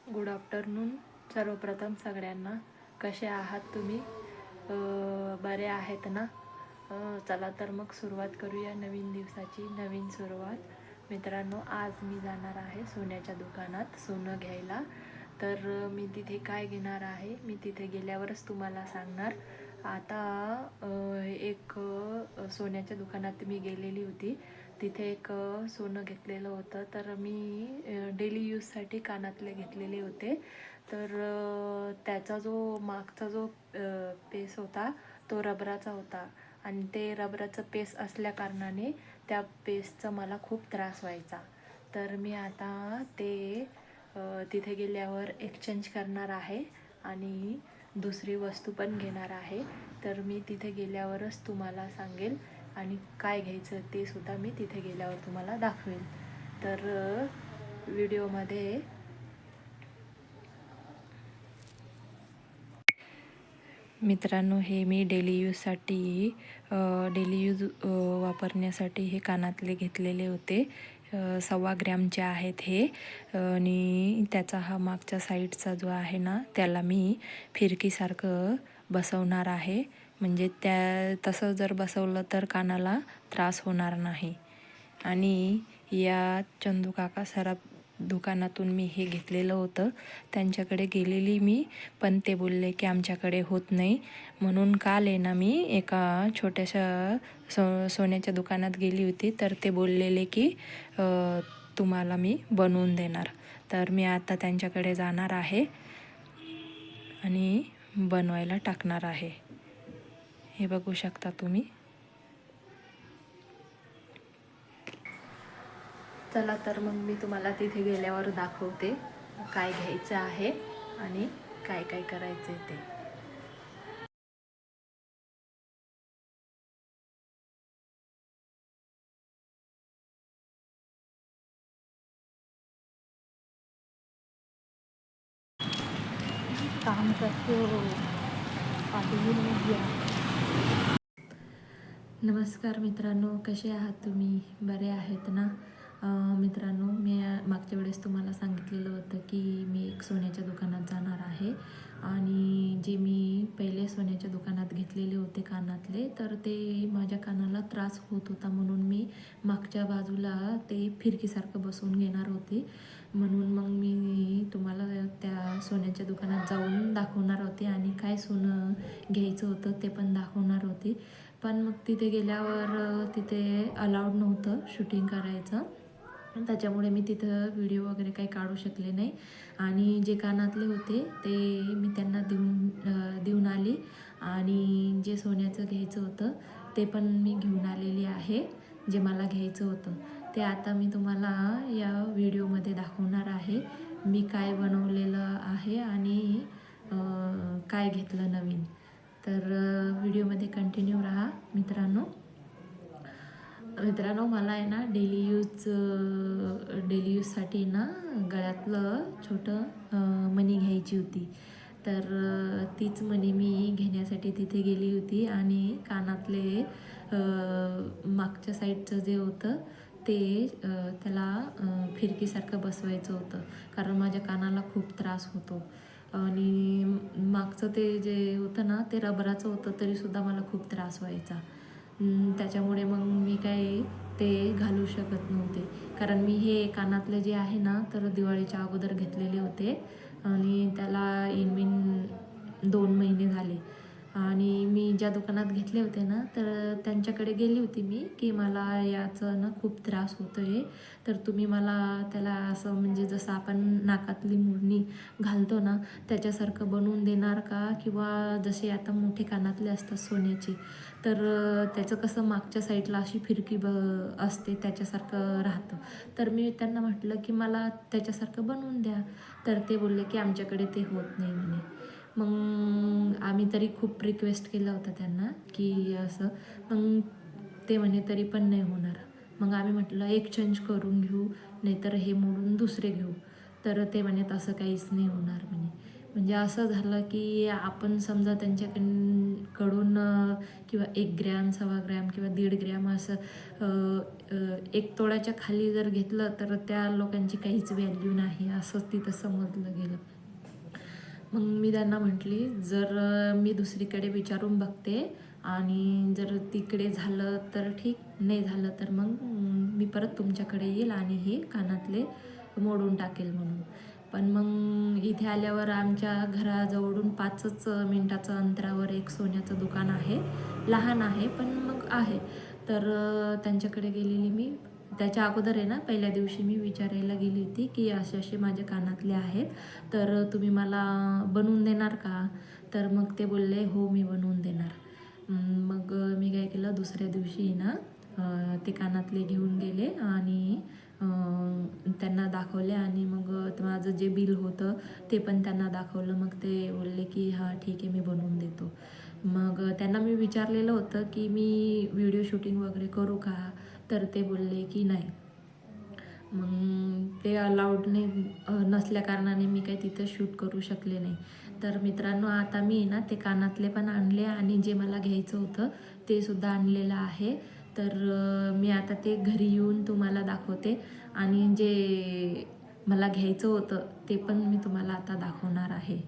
Good afternoon. सर्वप्रथम सगळ्यांना कसे आहात तुम्ही? बरे आहेत ना? चला तर मग सुरुवात करूया नवीन दिवसाची, नवीन सुरुवात. मित्रांनो, आज मी जाणार आहे सोन्याच्या दुकानात सोनं घ्यायला. तर मी तिथे काय घेणार आहे मी तिथे गेल्यावरच तुम्हाला सांगणार. आता एक सोन्याच्या दुकानात मी गेलेली होती. तिथे एक सोनं घेतलेलं होतं. तर मी डेली यूजसाठी कानातले घेतलेले होते. तर त्याचा जो मागचा जो पेस होता तो रबराचा होता आणि ते रबराचं पेस असल्या कारणाने त्या पेसचा मला खूप त्रास व्हायचा. तर मी आता ते तिथे गेल्यावर एक्सचेंज करणार आहे आणि दुसरी वस्तू पण घेणार आहे. तर मी तिथे गेल्यावरच तुम्हाला सांगेल आणि काय घ्यायचं ते सुद्धा मी तिथे गेल्यावर तुम्हाला दाखवेल. तर व्हिडिओमध्ये मित्रांनो, हे मी डेली यूज वापरण्यासाठी हे कानातले घेतलेले होते. 1.25 ग्रॅमचे आहेत हे. आणि त्याचा हा मागच्या साईडचा जो आहे ना त्याला मी फिरकीसारखं बसवणार आहे. म्हणजे तसं जर बसवलं तर कानाला त्रास होणार नाही. आणि या चंदू काका सराफ दुकानातून मी हे घेतलेलं होतं. त्यांच्याकडे गेलेली मी, पण ते बोलले की आमच्याकडे होत नाही. म्हणून काल आहे ना मी एका छोट्याशा सोन्याच्या दुकानात गेली होती. तर ते बोललेले की तुम्हाला मी बनवून देणार. तर मी आता त्यांच्याकडे जाणार आहे आणि बनवायला टाकणार आहे. हे बघू शकता तुम्ही. चला तर मग मी तुम्हाला तिथे गेल्यावर दाखवते काय घ्यायचं आहे आणि काय काय करायचं ते. काम करते हो. नमस्कार मित्रांनो, कसे आहात तुम्ही? बरे आहेत ना? मित्रांनो, मी मागच्या वेळेस तुम्हाला सांगितलेलं होतं की मी एक सोन्याच्या दुकानात जाणार आहे आणि जे मी पहिले सोन्याच्या दुकानात घेतलेले होते कानातले, तर ते माझ्या कानाला त्रास होत होता म्हणून मी मागच्या बाजूला ते फिरकीसारखं बसवून घेणार होते. म्हणून मग मी तुम्हाला त्या सोन्याच्या दुकानात जाऊन दाखवणार होते आणि काय सोनं घ्यायचं होतं ते पण दाखवणार होते. पण मग तिथे गेल्यावर तिथे अलाउड नव्हतं शूटिंग करायचं. त्याच्यामुळे मी तिथं व्हिडिओ वगैरे काही काढू शकले नाही. आणि जे कानातले होते ते मी त्यांना देऊन आली आणि जे सोन्याचं घ्यायचं होतं ते पण मी घेऊन आलेली आहे. जे मला घ्यायचं होतं ते आता मी तुम्हाला या व्हिडिओमध्ये दाखवणार आहे. मी काय बनवलेलं आहे आणि काय घेतलं नवीन. तर व्हिडिओमध्ये कंटिन्यू राहा मित्रांनो. मला आहे ना डेली यूजसाठी ना गळ्यातलं छोटं मणी घ्यायची होती. तर तीच मणी मी घेण्यासाठी तिथे गेली होती आणि कानातले मागच्या साईडचं जे होतं ते त्याला फिरकीसारखं बसवायचं होतं. कारण माझ्या कानाला खूप त्रास होतो आणि मागचं ते जे होतं ना ते रबराचं होतं तरीसुद्धा मला खूप त्रास व्हायचा. त्याच्यामुळे मग मी काय ते घालू शकत नव्हते. कारण मी हे कानातले जे आहे ना तर दिवाळीच्या अगोदर घेतलेले होते आणि त्याला इनमीन 2 महिने झाले. आणि मी ज्या दुकानात घेतले होते ना तर त्यांच्याकडे गेली होती मी की मला याचं ना खूप त्रास होतो आहे. तर तुम्ही मला त्याला असं म्हणजे जसं आपण नाकातली मुरणी घालतो ना त्याच्यासारखं बनवून देणार का? किंवा जसे आता मोठे कानातले असतात सोन्याचे, तर त्याचं कसं मागच्या साईडला अशी फिरकी असते त्याच्यासारखं राहतं. तर मी त्यांना म्हटलं की मला त्याच्यासारखं बनवून द्या. तर ते बोलले की आमच्याकडे ते होत नाही म्हणे. मग आम्ही तरी खूप रिक्वेस्ट केला होता त्यांना की असं, मग ते म्हणे तरी पण नाही होणार. मग आम्ही म्हटलं एक्सचेंज करून घेऊ, नाहीतर हे मोडून दुसरे घेऊ. तर ते म्हणे तसं काहीच नाही होणार म्हणे. म्हणजे असं झालं की आपण समजा त्यांच्याकडून किंवा 1 ग्रॅम, 1.25 ग्रॅम किंवा 1.5 ग्रॅम असं 1 तोळ्याच्या खाली जर घेतलं तर त्या लोकांची काहीच व्हॅल्यू नाही, असंच तिथं समजलं गेलं. मग मी त्यांना म्हटली, जर मी दुसरीकडे विचारून बघते आणि जर तिकडे झालं तर ठीक, नाही झालं तर मग मी परत तुमच्याकडे येईल आणि हे कानातले मोडून टाकेल म्हणून. पण मग इथे आल्यावर आमच्या घराजवळून 5च मिनटाचं अंतरावर एक सोन्याचं दुकान आहे. लहान आहे पण मग आहे. तर त्यांच्याकडे गेलेली मी. त्याच्या अगोदर आहे ना, पहिल्या दिवशी मी विचारायला गेली होती की असे असे माझे कानातले आहेत, तर तुम्ही मला बनवून देणार का? तर मग ते बोलले, हो मी बनवून देणार. मग मी काय केलं, दुसऱ्या दिवशी ना ते कानातले घेऊन गेले आणि त्यांना दाखवले आणि मग माझं जे बिल होतं ते पण त्यांना दाखवलं. मग ते बोलले की हां ठीक आहे, मी बनवून देतो. मग त्यांना मी विचारलेलं होतं की मी व्हिडिओ शूटिंग वगैरे करू का? तर ते बोलले की नाही. मग ते अलाउड नाही नसल्या कारणाने मी काही तिथं शूट करू शकले नाही. तर मित्रांनो, आता मी ना ते कानातले पण आणले आणि जे मला घ्यायचं होतं ते सुद्धा आणलेलं आहे. तर मी आता ते घरी येऊन तुम्हाला दाखवते आणि जे मला घ्यायचं होतं ते पण मी तुम्हाला आता दाखवणार आहे.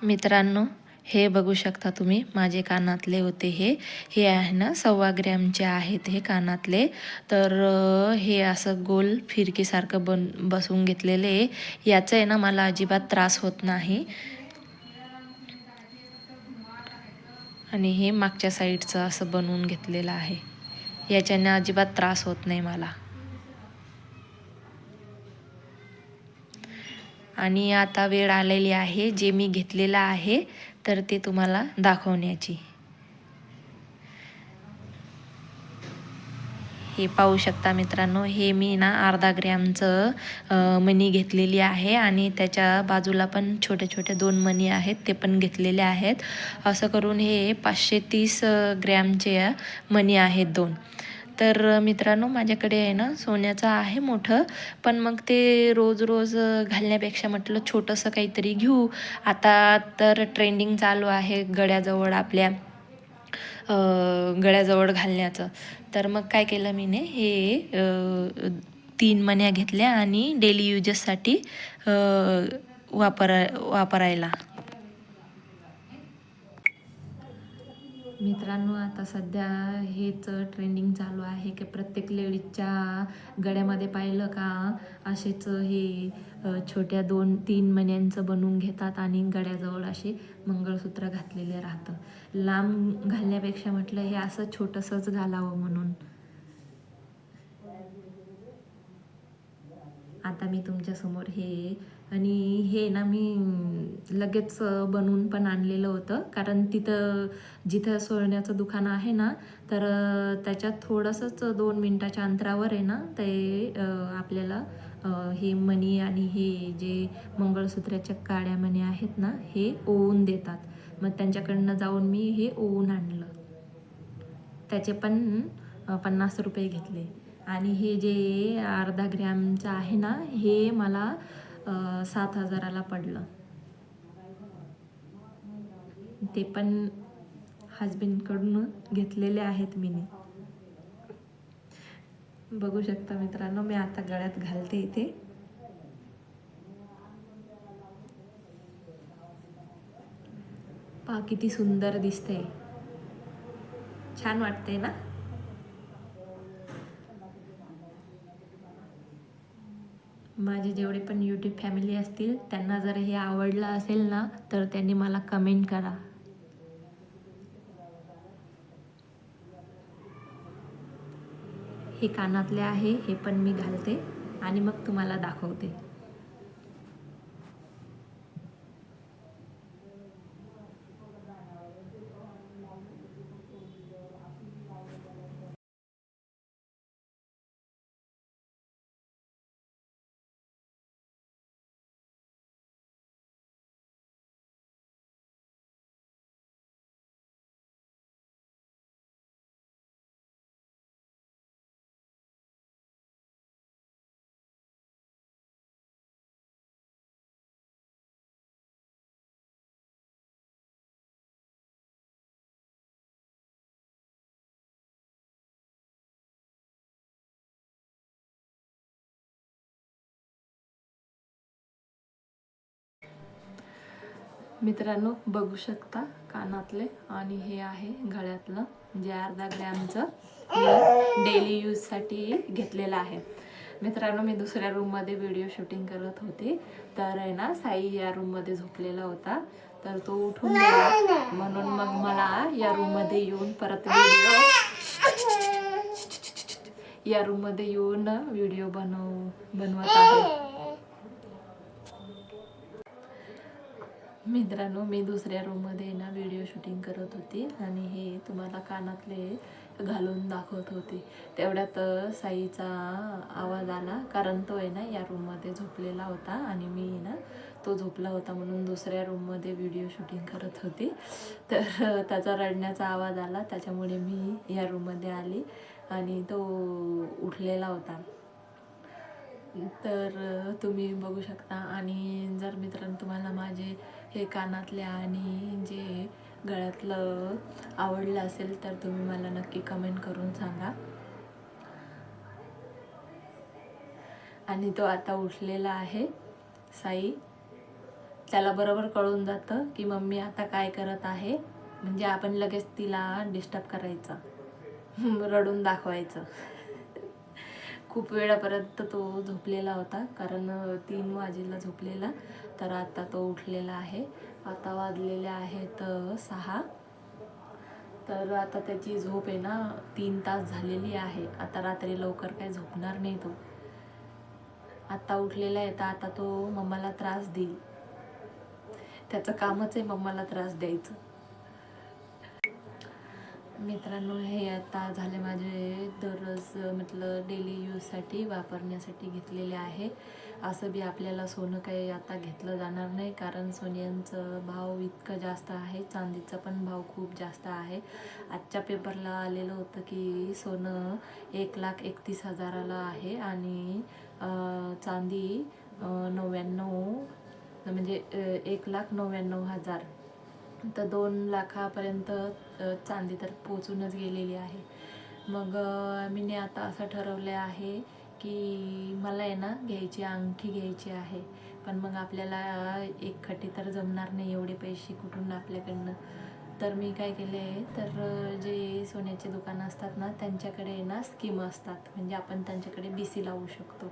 मित्रांनो, हे बघू शकता तुम्ही, माझे कानातले होते हे आहे ना 1.25 ग्रॅमचे आहेत हे कानातले. तर हे असं गोल फिरकीसारखं बसवून घेतलेले आहे. याचं आहे ना मला अजिबात त्रास होत नाही. आणि हे मागच्या साईडचं असं बनवून घेतलेलं आहे. याच्याने अजिबात त्रास होत नाही मला. आणि आता वेळ आलेली आहे जे मी घेतलेलं आहे तर ते तुम्हाला दाखवण्याची. हे पाहू शकता मित्रांनो, हे मी ना 1/2 ग्रॅमचं मणी घेतलेली आहे आणि त्याच्या बाजूला पण छोटे छोटे 2 मणी आहेत, ते पण घेतलेले आहेत. असं करून हे 530 ग्रॅमचे मणी आहेत 2. तर मित्रांनो, माझ्याकडे आहे ना सोन्याचं आहे मोठं, पण मग ते रोज रोज घालण्यापेक्षा म्हटलं छोटंसं काहीतरी घेऊ. आता तर ट्रेंडिंग चालू आहे गळ्याजवळ आपल्या गळ्याजवळ घालण्याचं. तर मग काय केलं मीने, हे 3 मण्या घेतल्या आणि डेली यूजेससाठी वापरायला. मित्रांनो, आता सध्या हेच ट्रेंडिंग चालू आहे की प्रत्येक लेडीजच्या गळ्यामध्ये पाहिलं का असेच हे छोट्या 2-3 मण्यांचं बनवून घेतात आणि गळ्याजवळ असे मंगळसूत्र घातलेले राहतं. लांब घालण्यापेक्षा म्हटलं हे असं छोटंसंच घालावं म्हणून. आता मी तुमच्यासमोर हे, आणि हे ना मी लगेच बनवून पण आणलेलं होतं, कारण जिथं सोन्याचं दुकान आहे ना, तर त्याच्यात थोडंसंच 2 मिनटाच्या अंतरावर आहे ना ते आपल्याला हे मणी आणि हे जे मंगळसूत्राच्या काड्या मणी आहेत ना, हे ओवून देतात. मग त्यांच्याकडनं जाऊन मी हे ओवून आणलं. त्याचे पण 50 रुपये घेतले. आणि हे जे 1/2 ग्रॅमचं आहे ना, हे मला 7,000ला पडलं. ते पण हजबंडकडून घेतलेले आहेत मीने. बघू शकता मित्रांनो, मी आता गळ्यात घालते इथे. पहा किती सुंदर दिसतंय, छान वाटतंय ना. माझे जेवढे पण यूट्यूब फॅमिली असतील त्यांना जर हे आवडलं असेल ना, तर त्यांनी मला कमेंट करा. हे कानातले आहे, हे पण मी घालते आणि मग तुम्हाला दाखवते. मित्रांनो बघू शकता कानातले, आणि हे आहे गळ्यातलं जे अर्धा ग्रॅमचं डेली यूजसाठी घेतलेलं आहे. मित्रांनो मी दुसऱ्या रूममध्ये व्हिडिओ शूटिंग करत होते, तर आहे ना साई या रूममध्ये झोपलेला होता, तर तो उठून गेला, म्हणून मग मला या रूममध्ये येऊन परत या रूममध्ये येऊन व्हिडिओ बनवत आहे. मित्रांनो मी दुसऱ्या रूममध्ये ना व्हिडिओ शूटिंग करत होती आणि हे तुम्हाला कानातले घालून दाखवत होते. तेवढ्यात साईचा आवाज आला, कारण तो आहे ना या रूममध्ये झोपलेला होता आणि मी ना तो झोपला होता म्हणून दुसऱ्या रूममध्ये व्हिडिओ शूटिंग करत होती. तर त्याचा रडण्याचा आवाज आला, त्याच्यामुळे मी या रूममध्ये आली आणि तो उठलेला होता. तर तुम्ही बघू शकता. आणि जर मित्रांनो तुम्हाला माझे हे कानातले आणि जे गळ्यातलं आवडलं असेल तर तुम्ही मला नक्की कमेंट करून सांगा. आणि तो आता उठलेला आहे साई. त्याला बरोबर कळून जातं की मम्मी आता काय करत आहे, म्हणजे आपण लगेच तिला डिस्टर्ब करायचं, रडून दाखवायचं. खूप वेळापर्यंत तो झोपलेला होता, कारण 3 वाजेला झोपलेला, तर आता तो उठलेला आहे. आता वाजलेले आहेत 6. तर आता त्याची झोप आहे ना 3 तास झालेली आहे. आता रात्री लवकर काही झोपणार नाही तो. आता उठलेला आहे, तर आता तो मम्माला त्रास देईल. त्याचं कामच आहे मम्माला त्रास द्यायचं. मित्रांनो हे आता झाले माझे दररोज म्हटलं डेली यूजसाठी वापरण्यासाठी घेतलेले आहे. असं बी आपल्याला सोनं काही आता घेतलं जाणार नाही, कारण सोन्यांचं भाव इतकं जास्त आहे, चांदीचा पण भाव खूप जास्त आहे. आजच्या पेपरला आलेलं होतं की सोनं 1,31,000ला आहे आणि चांदी 99 म्हणजे 1,99,000, तर 2 लाखापर्यंत चांदी तर पोचूनच गेलेली आहे. मग मी आता असं ठरवले आहे की मला आहे ना घ्यायची अंगठी घ्यायची आहे, पण मग आपल्याला एकखट्टी तर जमणार नाही, एवढे पैसे कुठून आपल्याकडनं. तर मी काय केले, तर जे सोन्याचे दुकानं असतात ना त्यांच्याकडे ना स्कीम असतात, म्हणजे आपण त्यांच्याकडे BC लावू शकतो.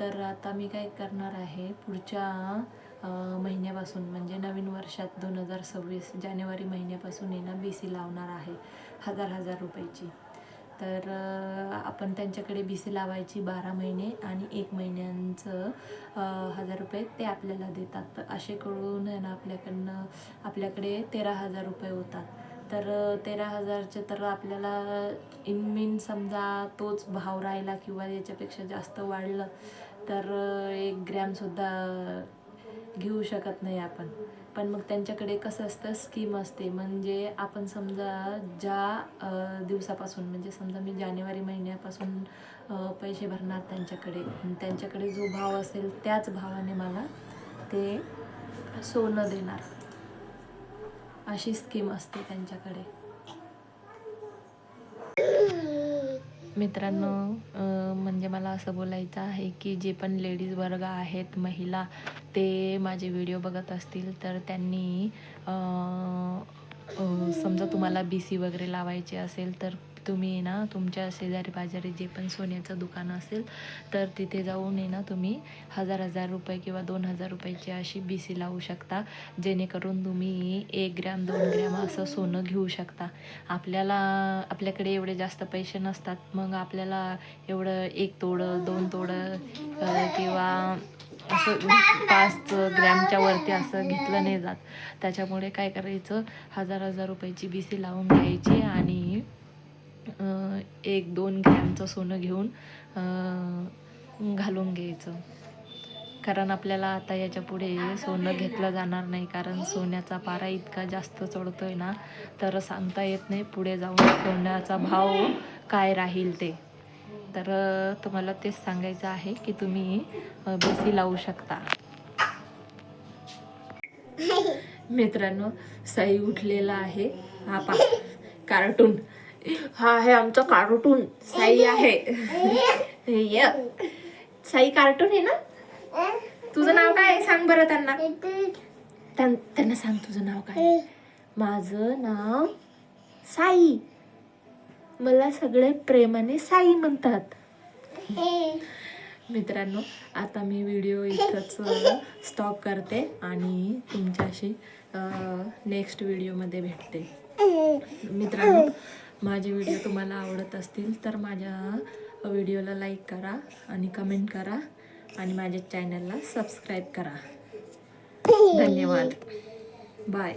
तर आता मी काय करणार आहे, पुढच्या महिन्यापासून म्हणजे नवीन वर्षात 2026 जानेवारी महिन्यापासून आहे ना BC लावणार आहे 1,000 रुपयाची. तर आपण त्यांच्याकडे BC लावायची 12 महिने आणि 1 महिन्यांचं 1,000 रुपये ते आपल्याला देतात. तर असे करून आहे ना आपल्याकडे 13,000 रुपये होतात. तर 13,000चे तर आपल्याला इन समजा तोच भाव राहिला किंवा याच्यापेक्षा जास्त वाढलं तर 1 ग्रॅमसुद्धा घेऊ शकत नाही आपण. पण मग त्यांच्याकडे कसं असतं, स्कीम असते, म्हणजे आपण समजा ज्या दिवसापासून, म्हणजे समजा मी जानेवारी महिन्यापासून पैसे भरणार त्यांच्याकडे जो भाव असेल त्याच भावाने मला ते सोनं देणार, अशी स्कीम असते त्यांच्याकडे. मित्रांनो म्हणजे मला असं बोलायचं आहे की जे पण लेडीज वर्ग आहेत, महिला, ते माझे व्हिडिओ बघत असतील तर त्यांनी समजा तुम्हाला BC वगैरे लावायचे असेल तर तुम्ही ना तुमच्या शेजारी पाजारी जे पण सोन्याचं दुकान असेल तर तिथे जाऊन ना तुम्ही 1,000 रुपये किंवा 2,000 रुपयाची अशी BC लावू शकता, जेणेकरून तुम्ही 1 ग्रॅम 2 ग्रॅम असं सोनं घेऊ शकता. आपल्याकडे एवढे जास्त पैसे नसतात, मग आपल्याला एवढं 1 तोडं 2 तोडं किंवा असं 5 ग्रॅमच्या वरती असं घेतलं नाही जात. त्याच्यामुळे काय करायचं, 1,000 रुपयाची BC लावून घ्यायची आणि 1-2 ग्रॅमचं सोनं घेऊन घालून घ्यायचं. कारण आपल्याला आता याच्या पुढे सोनं घेतलं जाणार नाही, कारण सोन्याचा पारा इतका जास्त चढतोय ना, तर सांगता येत नाही पुढे जाऊन सोन्याचा भाव काय राहील ते. तर तुम्हाला तेच सांगायचं आहे की तुम्ही BC लावू शकता. मित्रांनो साई उठलेला आहे, हा पहा कार्टून, हा आहे आमचा कार्टून साई आहे. साई कार्टून आहे ना. तुझं नाव काय आहे सांग बरं त्यांना. त्यांना सांग तुझं नाव काय. माझं नाव साई. मला सगळे प्रेमाने साई म्हणतात. मित्रांनो, आता मी व्हिडिओ इथंच स्टॉप करते आणि तुमच्याशी नेक्स्ट व्हिडिओमध्ये भेटते. मित्रांनो, माझे व्हिडिओ तुम्हाला आवडत असतील तर माझ्या व्हिडिओला लाईक करा आणि कमेंट करा आणि माझ्या चॅनलला सबस्क्राईब करा. धन्यवाद. बाय.